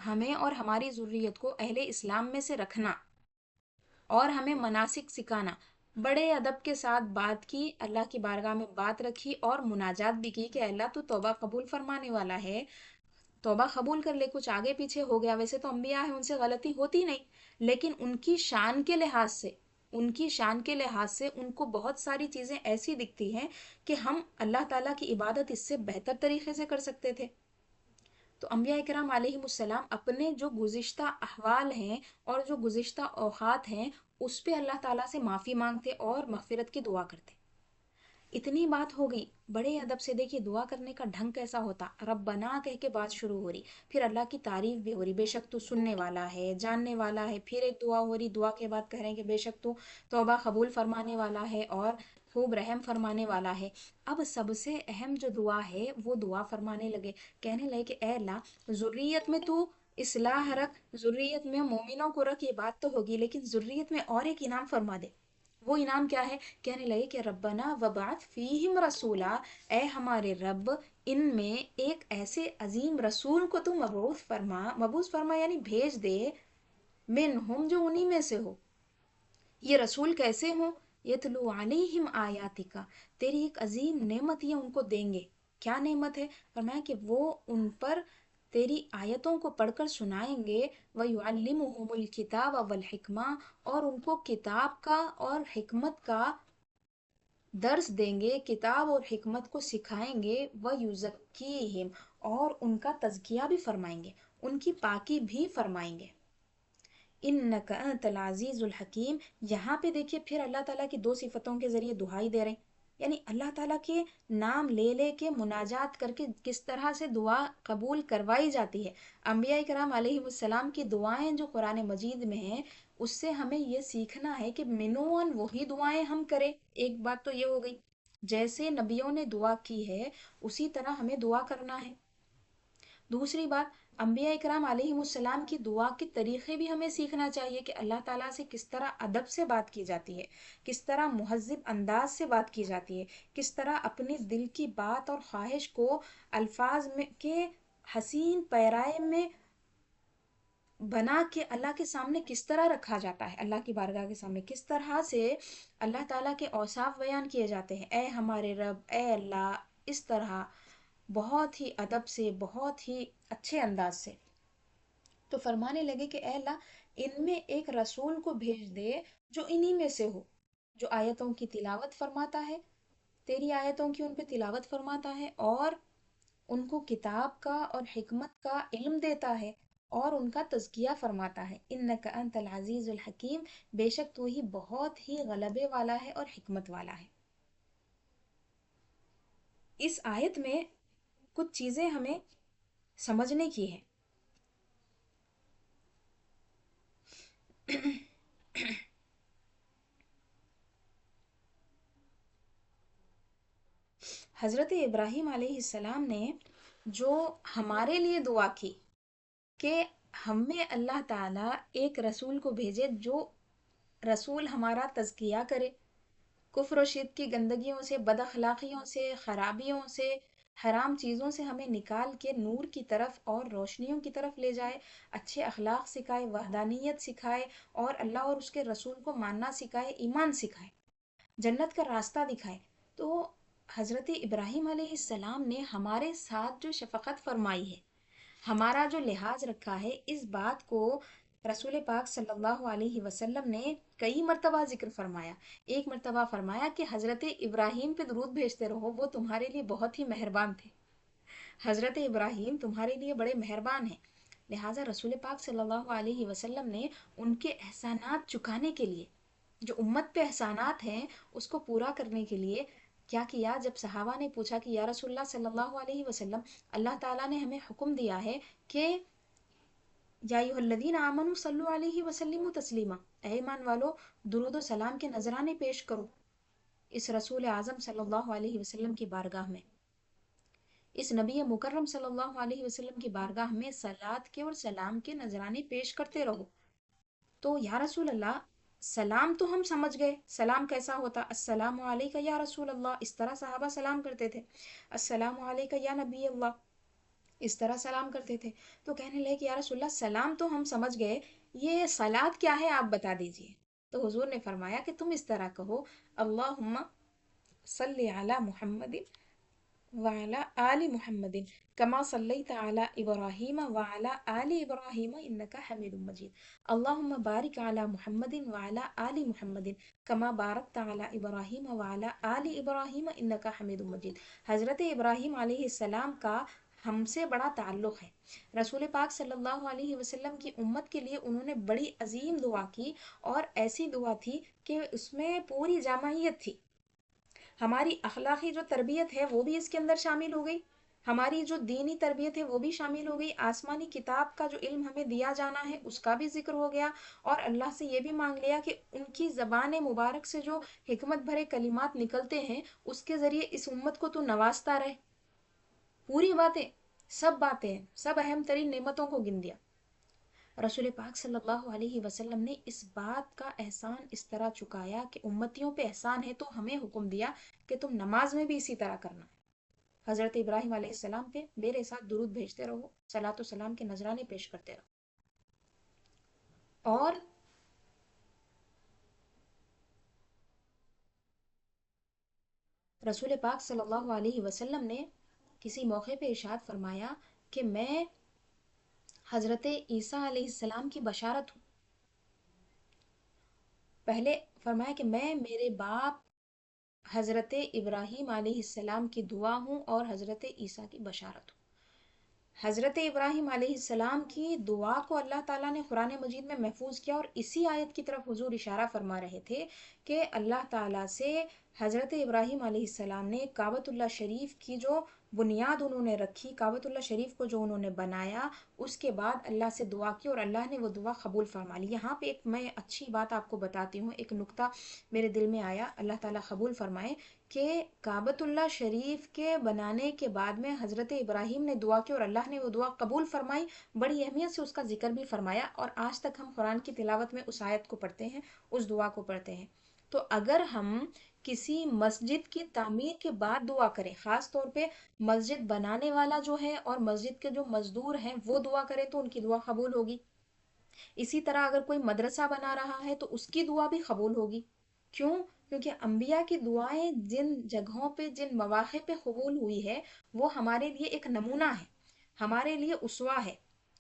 ہمیں اور ہماری ذریت کو اہل اسلام میں سے رکھنا اور ہمیں مناسک سکھانا. بڑے ادب کے ساتھ بات کی، اللہ کی بارگاہ میں بات رکھی اور مناجات بھی کی کہ اللہ تو توبہ قبول فرمانے والا ہے، توبہ قبول کر لے. کچھ آگے پیچھے ہو گیا، ویسے تو انبیاء ہیں، ان سے غلطی ہوتی نہیں، لیکن ان کی شان کے لحاظ سے ان کو بہت ساری چیزیں ایسی دکھتی ہیں کہ ہم اللہ تعالیٰ کی عبادت اس سے بہتر طریقے سے کر سکتے تھے. تو انبیاء کرام علیہ السلام اپنے جو گزشتہ احوال ہیں اور جو گزشتہ اوقات ہیں اس پہ اللہ تعالیٰ سے معافی مانگتے اور مغفرت کی دعا کرتے. اتنی بات ہو گئی، بڑے ادب سے دیکھیے دعا کرنے کا ڈھنگ کیسا ہوتا. ربنا کہہ کے بات شروع ہو رہی، پھر اللہ کی تعریف بھی ہو رہی، بے شک تو سننے والا ہے، جاننے والا ہے. پھر ایک دعا ہو رہی، دعا کے بعد کہہ رہے ہیں کہ بے شک تو توبہ قبول فرمانے والا ہے اور خوب رحم فرمانے والا ہے. اب سب سے اہم جو دعا ہے وہ دعا فرمانے لگے، کہنے لگے کہ اے اللہ ذریت میں تو اصلاح رکھ، ذریت میں مومنوں کو رکھ، یہ بات تو ہوگی، لیکن ذریت میں اور ایک انعام فرما دے. وہ انعام کیا ہے؟ کہنے لگے کہ ربنا وبعث فیہم رسولا، اے ہمارے رب ان میں ایک ایسے عظیم رسول کو تو مبعوث فرما یعنی بھیج دے، منہم جو انہی میں سے ہو۔ یہ رسول کیسے ہوں؟ یتلو علیہم آیاتکا، تیری ایک عظیم نعمت یہ ان کو دیں گے۔ کیا نعمت ہے؟ فرمایا کہ وہ ان پر تیری آیتوں کو پڑھ کر سنائیں گے، وَيُعَلِّمُهُمُ الْكِتَابَ وَالْحِکْمَةَ، اور ان کو کتاب کا اور حکمت کا درس دیں گے، کتاب اور حکمت کو سکھائیں گے، وَيُزَكِّيهِمْ، اور ان کا تزکیہ بھی فرمائیں گے، ان کی پاکی بھی فرمائیں گے۔ انک انت العزیز الحکیم، یہاں پہ دیکھیے پھر اللہ تعالیٰ کی دو صفتوں کے ذریعے دعائی دے رہے ہیں، یعنی اللہ تعالیٰ کے نام لے لے کے مناجات کر کے کس طرح سے دعا قبول کروائی جاتی ہے۔ انبیاء کرام علیہ السلام کی دعائیں جو قرآن مجید میں ہیں، اس سے ہمیں یہ سیکھنا ہے کہ منوان وہی دعائیں ہم کریں۔ ایک بات تو یہ ہو گئی، جیسے نبیوں نے دعا کی ہے اسی طرح ہمیں دعا کرنا ہے۔ دوسری بات، انبیاء اکرام علیہ السلام کی دعا کے طریقے بھی ہمیں سیکھنا چاہیے کہ اللہ تعالیٰ سے کس طرح ادب سے بات کی جاتی ہے، کس طرح مہذب انداز سے بات کی جاتی ہے، کس طرح اپنی دل کی بات اور خواہش کو الفاظ میں کے حسین پیرائے میں بنا کے اللہ کے سامنے کس طرح رکھا جاتا ہے، اللہ کی بارگاہ کے سامنے کس طرح سے اللہ تعالیٰ کے اوصاف بیان کیے جاتے ہیں، اے ہمارے رب، اے اللہ، اس طرح بہت ہی ادب سے، بہت ہی اچھے انداز سے۔ تو فرمانے لگے کہ اے اللہ ان میں ایک رسول کو بھیج دے جو انہی میں سے ہو، جو آیتوں کی تلاوت فرماتا ہے، تیری آیتوں کی ان پہ تلاوت فرماتا ہے، اور ان کو کتاب کا اور حکمت کا علم دیتا ہے، اور ان کا تزکیہ فرماتا ہے۔ انک انت العزیز الحکیم، بے شک تو ہی بہت ہی غلبے والا ہے اور حکمت والا ہے۔ اس آیت میں کچھ چیزیں ہمیں سمجھنے کی ہیں۔ حضرت ابراہیم علیہ السلام نے جو ہمارے لیے دعا کی کہ ہمیں اللہ تعالیٰ ایک رسول کو بھیجے جو رسول ہمارا تزکیہ کرے، کفر و شرک کی گندگیوں سے، بد اخلاقیوں سے، خرابیوں سے، حرام چیزوں سے ہمیں نکال کے نور کی طرف اور روشنیوں کی طرف لے جائے، اچھے اخلاق سکھائے، وحدانیت سکھائے، اور اللہ اور اس کے رسول کو ماننا سکھائے، ایمان سکھائے، جنت کا راستہ دکھائے۔ تو حضرت ابراہیم علیہ السلام نے ہمارے ساتھ جو شفقت فرمائی ہے، ہمارا جو لحاظ رکھا ہے، اس بات کو رسول پاک صلی اللہ علیہ وسلم نے کئی مرتبہ ذکر فرمایا۔ ایک مرتبہ فرمایا کہ حضرت ابراہیم پہ درود بھیجتے رہو، وہ تمہارے لیے بہت ہی مہربان تھے، حضرت ابراہیم تمہارے لیے بڑے مہربان ہیں۔ لہٰذا رسول پاک صلی اللہ علیہ وسلم نے ان کے احسانات چکانے کے لیے، جو امت پہ احسانات ہیں اس کو پورا کرنے کے لیے کیا کیا؟ جب صحابہ نے پوچھا کہ یا رسول اللہ صلی اللہ علیہ وسلم، اللہ تعالیٰ نے ہمیں حکم دیا ہے کہ یا ایھا الذین آمنوا صلوا علیہ وسلموا تسلیما، اے ایمان والو درود و سلام کے نذرانے پیش کرو اس رسول اعظم صلی اللہ علیہ وسلم کی بارگاہ میں، اس نبی مکرم صلی اللہ علیہ وسلم کی بارگاہ میں صلات کے اور سلام کے نذرانے پیش کرتے رہو۔ تو یا رسول اللہ، سلام تو ہم سمجھ گئے، سلام کیسا ہوتا؟ السلام علیکہ یا رسول اللہ، اس طرح صحابہ سلام کرتے تھے، السلام علیکہ یا نبی اللہ، اس طرح سلام کرتے تھے۔ تو کہنے لگے کہ یا رسول اللہ سلام تو ہم سمجھ گئے، یہ صلات کیا ہے آپ بتا دیجئے۔ تو حضور نے فرمایا کہ تم اس طرح کہو، اللہم صلی علی محمد وعلی آل محمد کما صلیت علی ابراہیم وعلی آل ابراہیم انک حمید مجید، اللہم بارک علی محمد وعلی آل محمد کما بارکت علی ابراہیم وعلی آل ابراہیم انک حمید مجید۔ حضرت ابراہیم علیہ السلام کا ہم سے بڑا تعلق ہے۔ رسول پاک صلی اللہ علیہ وسلم کی امت کے لیے انہوں نے بڑی عظیم دعا کی، اور ایسی دعا تھی کہ اس میں پوری جامعیت تھی۔ ہماری اخلاقی جو تربیت ہے وہ بھی اس کے اندر شامل ہو گئی، ہماری جو دینی تربیت ہے وہ بھی شامل ہو گئی، آسمانی کتاب کا جو علم ہمیں دیا جانا ہے اس کا بھی ذکر ہو گیا، اور اللہ سے یہ بھی مانگ لیا کہ ان کی زبان مبارک سے جو حکمت بھرے کلمات نکلتے ہیں اس کے ذریعے اس امت کو تو نوازتا رہے۔ پوری باتیں، سب اہم ترین نعمتوں کو گن دیا۔ رسول پاک صلی اللہ علیہ وسلم نے اس بات کا احسان اس طرح چکایا کہ امتیوں پہ احسان ہے تو ہمیں حکم دیا کہ تم نماز میں بھی اسی طرح کرنا ہے۔ حضرت ابراہیم علیہ السلام پہ میرے ساتھ درود بھیجتے رہو، صلاۃ و سلام کے نذرانے پیش کرتے رہو۔ اور رسول پاک صلی اللہ علیہ وسلم نے کسی موقع پہ ارشاد فرمایا کہ میں حضرت عیسیٰ علیہ السلام کی بشارت ہوں۔ پہلے فرمایا کہ میں میرے باپ حضرت ابراہیم علیہ السلام کی دعا ہوں اور حضرت عیسیٰ کی بشارت ہوں۔ حضرت ابراہیم علیہ السلام کی دعا کو اللہ تعالیٰ نے قرآن مجید میں محفوظ کیا، اور اسی آیت کی طرف حضور اشارہ فرما رہے تھے کہ اللہ تعالیٰ سے حضرت ابراہیم علیہ السلام نے کعبۃ اللہ شریف کی جو بنیاد انہوں نے رکھی، کعبۃ اللہ شریف کو جو انہوں نے بنایا، اس کے بعد اللہ سے دعا کی اور اللہ نے وہ دعا قبول فرما لی۔ یہاں پہ ایک میں اچھی بات آپ کو بتاتی ہوں، ایک نقطہ میرے دل میں آیا، اللہ تعالیٰ قبول فرمائے، کہ کعبۃ اللہ شریف کے بنانے کے بعد میں حضرت ابراہیم نے دعا کی اور اللہ نے وہ دعا قبول فرمائی، بڑی اہمیت سے اس کا ذکر بھی فرمایا، اور آج تک ہم قرآن کی تلاوت میں اس آیت کو پڑھتے ہیں، اس دعا کو پڑھتے ہیں۔ تو اگر ہم کسی مسجد کی تعمیر کے بعد دعا کریں، خاص طور پہ مسجد بنانے والا جو ہے اور مسجد کے جو مزدور ہیں وہ دعا کریں تو ان کی دعا قبول ہوگی۔ اسی طرح اگر کوئی مدرسہ بنا رہا ہے تو اس کی دعا بھی قبول ہوگی۔ کیوں؟ کیونکہ انبیاء کی دعائیں جن جگہوں پہ، جن مواقع پہ قبول ہوئی ہے، وہ ہمارے لیے ایک نمونہ ہے، ہمارے لیے اسوہ ہے۔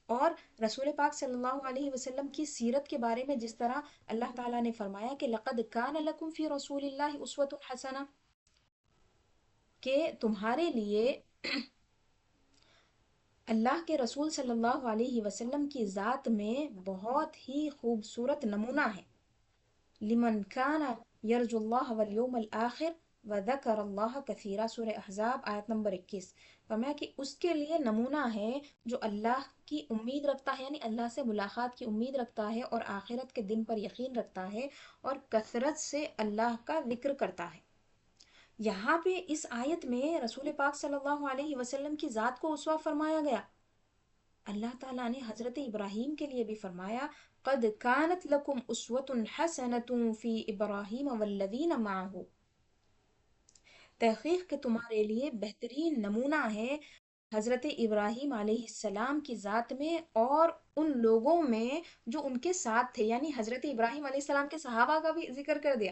اور رسول پاک صلی اللہ علیہ وسلم کی سیرت کے بارے میں جس طرح اللہ تعالیٰ نے فرمایا کہ لَقَدْ كَانَ لَكُمْ فِي رَسُولِ اللَّهِ أُسْوَةٌ حَسَنَةٌ، کہ تمہارے لیے اللہ کے رسول صلی اللہ علیہ وسلم کی ذات میں بہت ہی خوبصورت نمونہ ہے۔ لمن کان یرجو اللہ والیوم الآخر وذکر اللہ کثیرا، سورہ احزاب آیت نمبر 21۔ فرمایا کہ اس کے لیے نمونہ ہے جو اللہ کی امید رکھتا ہے، یعنی اللہ سے ملاقات کی امید رکھتا ہے اور آخرت کے دن پر یقین رکھتا ہے اور کثرت سے اللہ کا ذکر کرتا ہے۔ یہاں پہ اس آیت میں رسول پاک صلی اللہ علیہ وسلم کی ذات کو اسوہ فرمایا گیا۔ اللہ تعالیٰ نے حضرت ابراہیم کے لیے بھی فرمایا قد كانت لكم اسوة حسنة في ابراہیم والذین معه، تحقیق کہ تمہارے لیے بہترین نمونہ ہے حضرت ابراہیم علیہ السلام کی ذات میں اور ان لوگوں میں جو ان کے ساتھ تھے، یعنی حضرت ابراہیم علیہ السلام کے صحابہ کا بھی ذکر کر دیا۔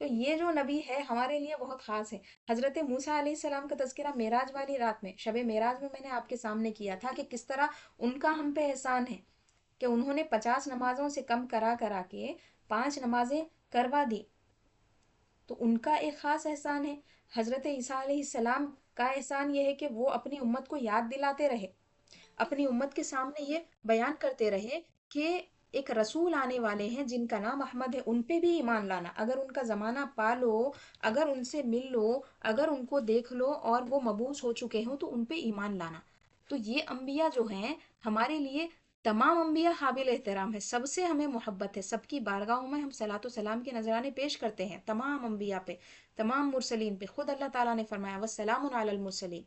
تو یہ جو نبی ہے ہمارے لیے بہت خاص ہے۔ حضرت موسیٰ علیہ السلام کا تذکرہ معراج والی رات میں، شب معراج میں میں نے آپ کے سامنے کیا تھا کہ کس طرح ان کا ہم پہ احسان ہے کہ انہوں نے 50 نمازوں سے کم کرا کرا کے 5 نمازیں کروا دی، تو ان کا ایک خاص احسان ہے۔ حضرت عیسیٰ علیہ السلام کا احسان یہ ہے کہ وہ اپنی امت کو یاد دلاتے رہے، اپنی امت کے سامنے یہ بیان کرتے رہے کہ ایک رسول آنے والے ہیں جن کا نام احمد ہے، ان پہ بھی ایمان لانا، اگر ان کا زمانہ پالو، اگر ان سے مل لو، اگر ان کو دیکھ لو اور وہ مبعوث ہو چکے ہوں تو ان پہ ایمان لانا۔ تو یہ انبیاء جو ہیں ہمارے لیے، تمام انبیاء قابل احترام ہے، سب سے ہمیں محبت ہے، سب کی بارگاہوں میں ہم صلاۃ و سلام کے نذرانے پیش کرتے ہیں، تمام انبیاء پہ، تمام مرسلین پہ۔ خود اللہ تعالیٰ نے فرمایا وَالسَّلَامٌ عَلَى الْمُرْسَلِينَ،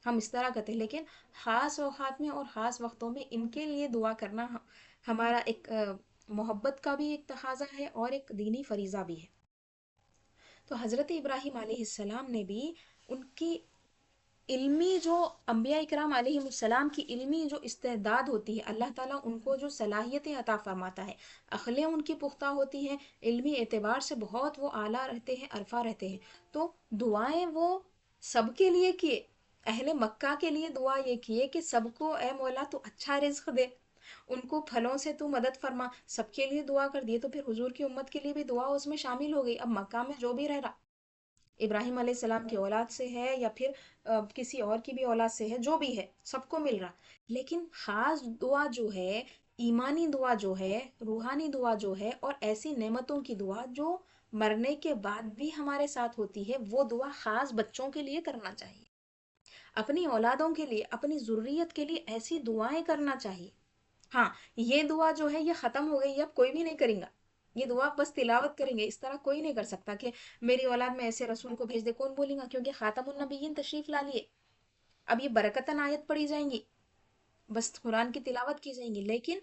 ہم اس طرح کرتے ہیں۔ لیکن خاص اوقات میں اور خاص وقتوں میں ان کے لیے دعا کرنا ہمارا ایک محبت کا بھی ایک تقاضا ہے اور ایک دینی فریضہ بھی ہے۔ تو حضرت ابراہیم علیہ السلام نے بھی ان کی علمی جو انبیاء اکرام علیہ السلام کی علمی جو استعداد ہوتی ہے، اللہ تعالیٰ ان کو جو صلاحیتیں عطا فرماتا ہے، عقلیں ان کی پختہ ہوتی ہیں، علمی اعتبار سے بہت وہ اعلیٰ رہتے ہیں، عرفہ رہتے ہیں، تو دعائیں وہ سب کے لیے کیے۔ اہل مکہ کے لیے دعا یہ کیے کہ سب کو اے مولا تو اچھا رزق دے، ان کو پھلوں سے تو مدد فرما، سب کے لیے دعا کر دیے۔ تو پھر حضور کی امت کے لیے بھی دعا اس میں شامل ہو گئی۔ اب مکہ میں جو بھی رہ رہا، ابراہیم علیہ السلام کی اولاد سے ہے یا پھر کسی اور کی بھی اولاد سے ہے، جو بھی ہے سب کو مل رہا، لیکن خاص دعا جو ہے، ایمانی دعا جو ہے، روحانی دعا جو ہے، اور ایسی نعمتوں کی دعا جو مرنے کے بعد بھی ہمارے ساتھ ہوتی ہے، وہ دعا خاص بچوں کے لیے کرنا چاہیے، اپنی اولادوں کے لیے، اپنی ذریت کے لیے ایسی دعائیں کرنا چاہیے۔ ہاں، یہ دعا جو ہے یہ ختم ہو گئی، اب کوئی بھی نہیں کریں گا، یہ دعا بس تلاوت کریں گے، اس طرح کوئی نہیں کر سکتا کہ میری اولاد میں ایسے رسول کو بھیج دے، کون بولیں گا؟ کیونکہ خاتم النبیین تشریف لا لیے، اب یہ برکتاً آیت پڑھی جائیں گی، بس قرآن کی تلاوت کی جائیں گی، لیکن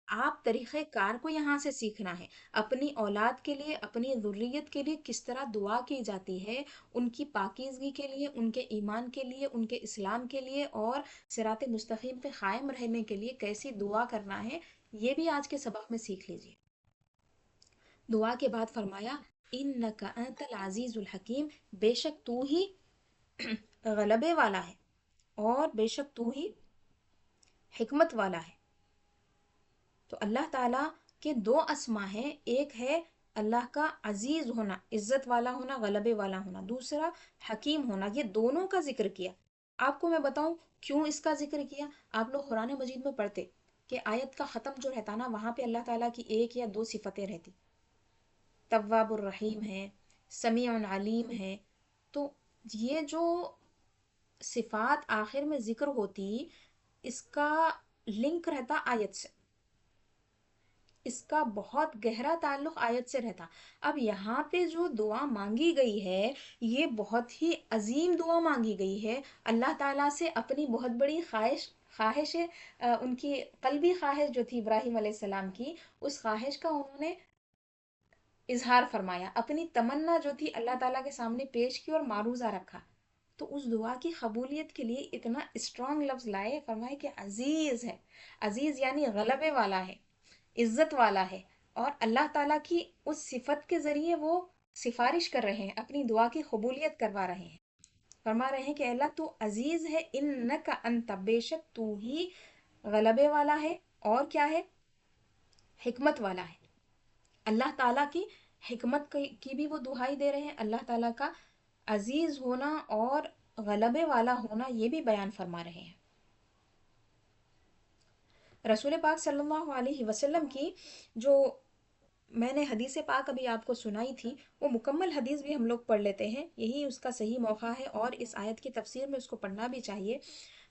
آپ طریقہ کار کو یہاں سے سیکھنا ہے، اپنی اولاد کے لیے، اپنی ذریت کے لیے کس طرح دعا کی جاتی ہے، ان کی پاکیزگی کے لیے، ان کے ایمان کے لیے، ان کے اسلام کے لیے، اور صراط مستقیم پہ قائم رہنے کے لیے کیسی دعا کرنا ہے، یہ بھی آج کے سبق میں سیکھ لیجیے۔ دعا کے بعد فرمایا انک انت العزیز الحکیم، بے شک تو ہی غلبے والا ہے، اور بے شک تو ہی حکمت والا ہے۔ تو اللہ تعالیٰ کے دو اسما ہیں، ایک ہے اللہ کا عزیز ہونا، عزت والا ہونا، غلبے والا ہونا، دوسرا حکیم ہونا، یہ دونوں کا ذکر کیا۔ آپ کو میں بتاؤں کیوں اس کا ذکر کیا۔ آپ لوگ قرآن مجید میں پڑھتے کہ آیت کا ختم جو رہتا نا، وہاں پہ اللہ تعالیٰ کی ایک یا دو صفتیں رہتی، تواب الرحیم ہے، سمیع علیم ہے۔ تو یہ جو صفات آخر میں ذکر ہوتی، اس کا لنک رہتا آیت سے، اس کا بہت گہرا تعلق آیت سے رہتا۔ اب یہاں پہ جو دعا مانگی گئی ہے، یہ بہت ہی عظیم دعا مانگی گئی ہے اللہ تعالیٰ سے، اپنی بہت بڑی خواہش ہے، ان کی قلبی خواہش جو تھی ابراہیم علیہ السلام کی، اس خواہش کا انہوں نے اظہار فرمایا، اپنی تمنا جو تھی اللہ تعالیٰ کے سامنے پیش کی اور معروضہ رکھا۔ تو اس دعا کی قبولیت کے لیے اتنا اسٹرانگ لفظ لائے، فرمائے کہ عزیز ہے، عزیز یعنی غلبے والا ہے، عزت والا ہے، اور اللہ تعالیٰ کی اس صفت کے ذریعے وہ سفارش کر رہے ہیں، اپنی دعا کی قبولیت کروا رہے ہیں۔ فرما رہے ہیں کہ اللہ تو عزیز ہے، انک انت، بے شک تو ہی غلبے والا ہے، اور کیا ہے، حکمت والا ہے۔ اللہ تعالیٰ کی حکمت کی بھی وہ دہائی دے رہے ہیں، اللہ تعالیٰ کا عزیز ہونا اور غلبے والا ہونا یہ بھی بیان فرما رہے ہیں۔ رسول پاک صلی اللہ علیہ وسلم کی جو میں نے حدیث پاک ابھی آپ کو سنائی تھی، وہ مکمل حدیث بھی ہم لوگ پڑھ لیتے ہیں، یہی اس کا صحیح موقع ہے، اور اس آیت کی تفسیر میں اس کو پڑھنا بھی چاہیے۔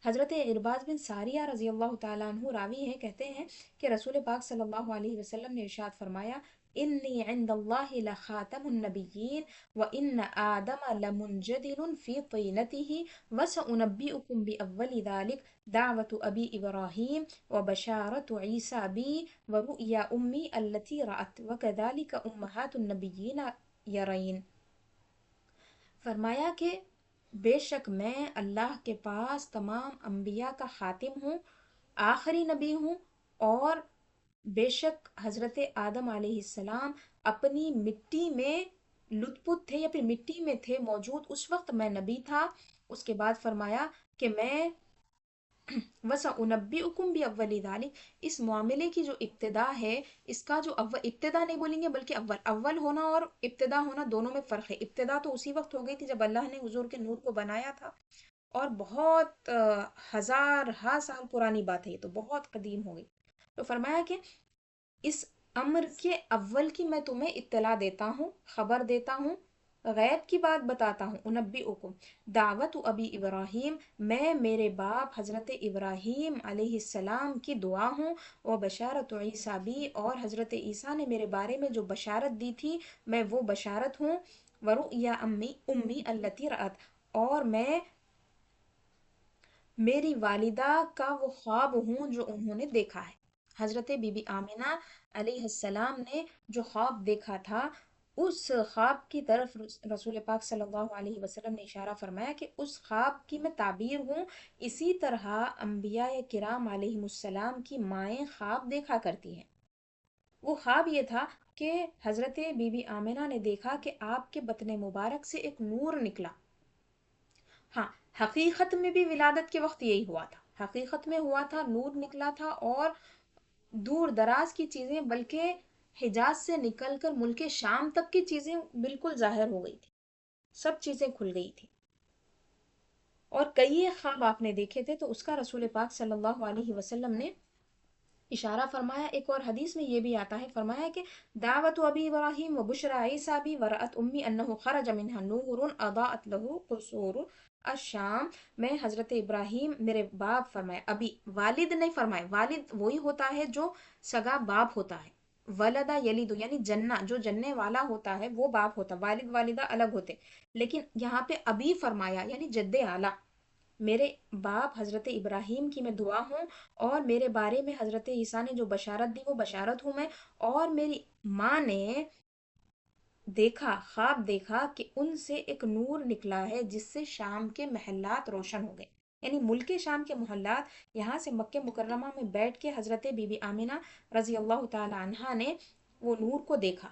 حضرت ارباز بن ساریہ رضی اللہ تعالیٰ عنہ راوی ہیں، کہتے ہیں کہ رسول پاک صلی اللہ علیہ وسلم نے ارشاد فرمایا انی عند اللہ لخاتم النبیین وان آدم لمنجدل فی طینتہ وسأنبئکم بأول ذلک دعوت ابی ابراہیم وبشارت عیسیٰ بی ورؤیا امی التي رأت وكذلك امہات النبیین یرین۔ فرمایا کہ بے شک میں اللہ کے پاس تمام انبیاء کا خاتم ہوں، آخری نبی ہوں، اور بے شک حضرت آدم علیہ السلام اپنی مٹی میں لطپت تھے، یا پھر مٹی میں تھے موجود، اس وقت میں نبی تھا۔ اس کے بعد فرمایا کہ میں وَسَأُنَبِّئُكُمْ بِأَوَّلِ ذَلِكَ، اس معاملے کی جو ابتدا ہے، اس کا جو ابتدا نہیں بولیں گے بلکہ اول ہونا اور ابتدا ہونا دونوں میں فرق ہے۔ ابتدا تو اسی وقت ہو گئی تھی جب اللہ نے حضور کے نور کو بنایا تھا، اور بہت ہزار ہا سال پرانی بات ہے، یہ تو بہت قدیم ہو گئی۔ تو فرمایا کہ اس امر کے اول کی میں تمہیں اطلاع دیتا ہوں، خبر دیتا ہوں، غیب کی بات بتاتا ہوں۔ انبئکم دعوت ابی ابراہیم، میں میرے باپ حضرت ابراہیم علیہ السلام کی دعا ہوں، وہ بشارت عیسیٰ بی، اور حضرت عیسیٰ نے میرے بارے میں جو بشارت دی تھی میں وہ بشارت ہوں، ورؤیا امی التی رأت، اور میں میری والدہ کا وہ خواب ہوں جو انہوں نے دیکھا ہے۔ حضرت بی بی آمنہ علیہ السلام نے جو خواب دیکھا تھا، اس خواب کی طرف رسول پاک صلی اللہ علیہ وسلم نے اشارہ فرمایا کہ اس خواب کی میں تعبیر ہوں، اسی طرح انبیاء کرام علیہ السلام کی مائیں خواب دیکھا کرتی ہیں۔ وہ خواب یہ تھا کہ حضرت بی بی آمنہ نے دیکھا کہ آپ کے بطن مبارک سے ایک نور نکلا۔ ہاں، حقیقت میں بھی ولادت کے وقت یہی ہوا تھا، حقیقت میں ہوا تھا، نور نکلا تھا، اور دور دراز کی چیزیں، بلکہ حجاز سے نکل کر ملک شام تک کی چیزیں بالکل ظاہر ہو گئی تھی، سب چیزیں کھل گئی تھی، اور کئی خواب آپ نے دیکھے تھے۔ تو اس کا رسول پاک صلی اللہ علیہ وسلم نے اشارہ فرمایا۔ ایک اور حدیث میں یہ بھی آتا ہے، فرمایا کہ دعوت ابی ابراہیم و بشرا عیسیٰ بی ورأت امی انہ خرج منها نور اضاءت له قصور الشام، میں حضرت ابراہیم، میرے باپ، فرمایا ابھی، والد نہیں فرمائے، والد وہی ہوتا ہے جو سگا باپ ہوتا ہے، ولدہ یلید یعنی جنہ، جو جننے والا ہوتا ہے وہ باپ ہوتا، والد والدہ الگ ہوتے، لیکن یہاں پہ ابھی فرمایا یعنی جد اعلیٰ، میرے باپ حضرت ابراہیم کی میں دعا ہوں، اور میرے بارے میں حضرت عیسیٰ نے جو بشارت دی وہ بشارت ہوں میں، اور میری ماں نے دیکھا، خواب دیکھا کہ ان سے ایک نور نکلا ہے جس سے شام کے محلات روشن ہو گئے، یعنی ملک شام کے محلات، یہاں سے مکہ مکرمہ میں بیٹھ کے حضرت بی بی آمینہ رضی اللہ تعالی عنہا نے وہ نور کو دیکھا۔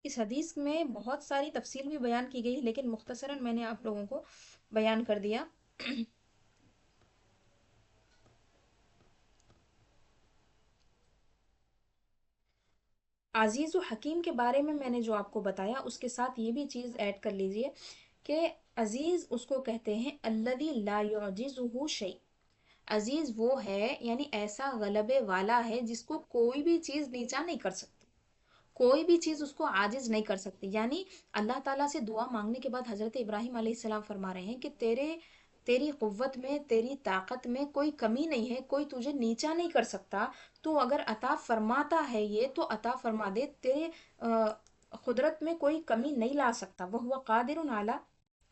اس حدیث میں بہت ساری تفصیل بھی بیان کی گئی ہے، لیکن مختصراً میں نے آپ لوگوں کو بیان کر دیا۔ عزیز و حکیم کے بارے میں نے جو آپ کو بتایا، اس کے ساتھ یہ بھی چیز ایڈ کر لیجئے کہ عزیز اس کو کہتے ہیں الذی لا یعجزہ شیء۔ عزیز وہ ہے، یعنی ایسا غلبے والا ہے جس کو کوئی بھی چیز نیچا نہیں کر سکتی، کوئی بھی چیز اس کو عاجز نہیں کر سکتی۔ یعنی اللہ تعالیٰ سے دعا مانگنے کے بعد حضرت ابراہیم علیہ السلام فرما رہے ہیں کہ تیری قوت میں، تیری طاقت میں کوئی کمی نہیں ہے، کوئی تجھے نیچا نہیں کر سکتا، تو اگر عطا فرماتا ہے یہ تو عطا فرما دے، تیرے قدرت میں کوئی کمی نہیں لا سکتا، وہ قادر علی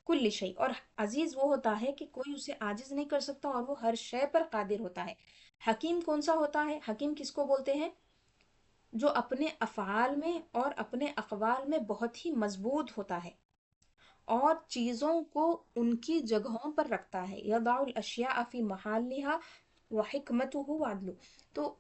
کل شیء۔ اور عزیز وہ ہوتا ہے کہ کوئی اسے عاجز نہیں کر سکتا، اور وہ ہر شے پر قادر ہوتا ہے۔ حکیم کون سا ہوتا ہے؟ حکیم کس کو بولتے ہیں؟ جو اپنے افعال میں اور اپنے اقوال میں بہت ہی مضبوط ہوتا ہے، اور چیزوں کو ان کی جگہوں پر رکھتا ہے۔ یضع الاشیاء فی محلها وحکمتہ وعدلہ۔ تو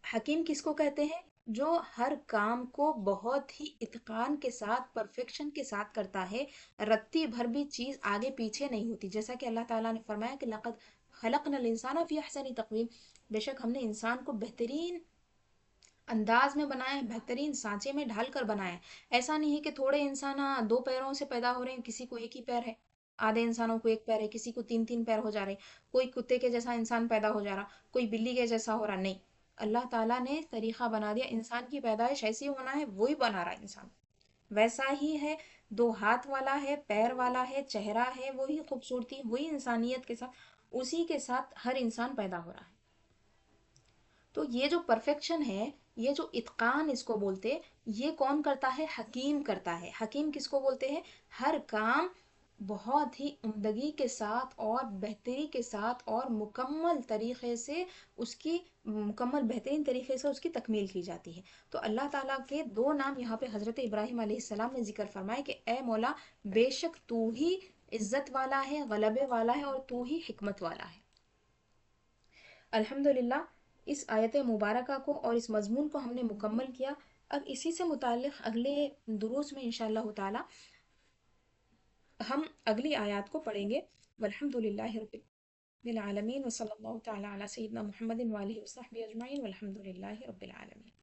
حکیم کس کو کہتے ہیں؟ جو ہر کام کو بہت ہی اتقان کے ساتھ، پرفیکشن کے ساتھ کرتا ہے، رتی بھر بھی چیز آگے پیچھے نہیں ہوتی، جیسا کہ اللہ تعالیٰ نے فرمایا کہ لقد خلقنا الانسان فی احسن تقویم، بے شک ہم نے انسان کو بہترین انداز میں بنایا ہے، بہترین سانچے میں ڈھال کر بنایا ہے۔ ایسا نہیں ہے کہ تھوڑے انسان دو پیروں سے پیدا ہو رہے ہیں، کسی کو ایک ہی پیر ہے، آدھے انسانوں کو ایک پیر ہے، کسی کو تین تین پیر ہو جا رہے ہیں، کوئی کتے کے جیسا انسان پیدا ہو جا رہا، کوئی بلی کے جیسا ہو رہا، نہیں۔ اللہ تعالیٰ نے طریقہ بنا دیا، انسان کی پیدائش ایسی ہونا ہے، وہی بنا رہا ہے انسان ویسا ہی ہے، دو ہاتھ والا ہے، پیر والا ہے، چہرہ ہے، وہی خوبصورتی، وہی انسانیت کے ساتھ، اسی کے ساتھ ہر انسان پیدا ہو رہا ہے۔ تو یہ جو پرفیکشن ہے، یہ جو اتقان اس کو بولتے، یہ کون کرتا ہے؟ حکیم کرتا ہے۔ حکیم کس کو بولتے ہیں؟ ہر کام بہت ہی عمدگی کے ساتھ اور بہتری کے ساتھ اور مکمل طریقے سے اس کی، مکمل بہترین طریقے سے اس کی تکمیل کی جاتی ہے۔ تو اللہ تعالیٰ کے دو نام یہاں پہ حضرت ابراہیم علیہ السلام نے ذکر فرمائے کہ اے مولا، بے شک تو ہی عزت والا ہے، غلبے والا ہے، اور تو ہی حکمت والا ہے۔ الحمدللہ، اس آیت مبارکہ کو اور اس مضمون کو ہم نے مکمل کیا۔ اب اسی سے متعلق اگلے دروس میں انشاءاللہ تعالی ہم اگلی آیات کو پڑھیں گے۔ والحمدللہ رب العالمین، وصلی اللہ تعالی علی سیدنا محمد وآلہ وصحبہ اجمعین، والحمدللہ رب العالمین۔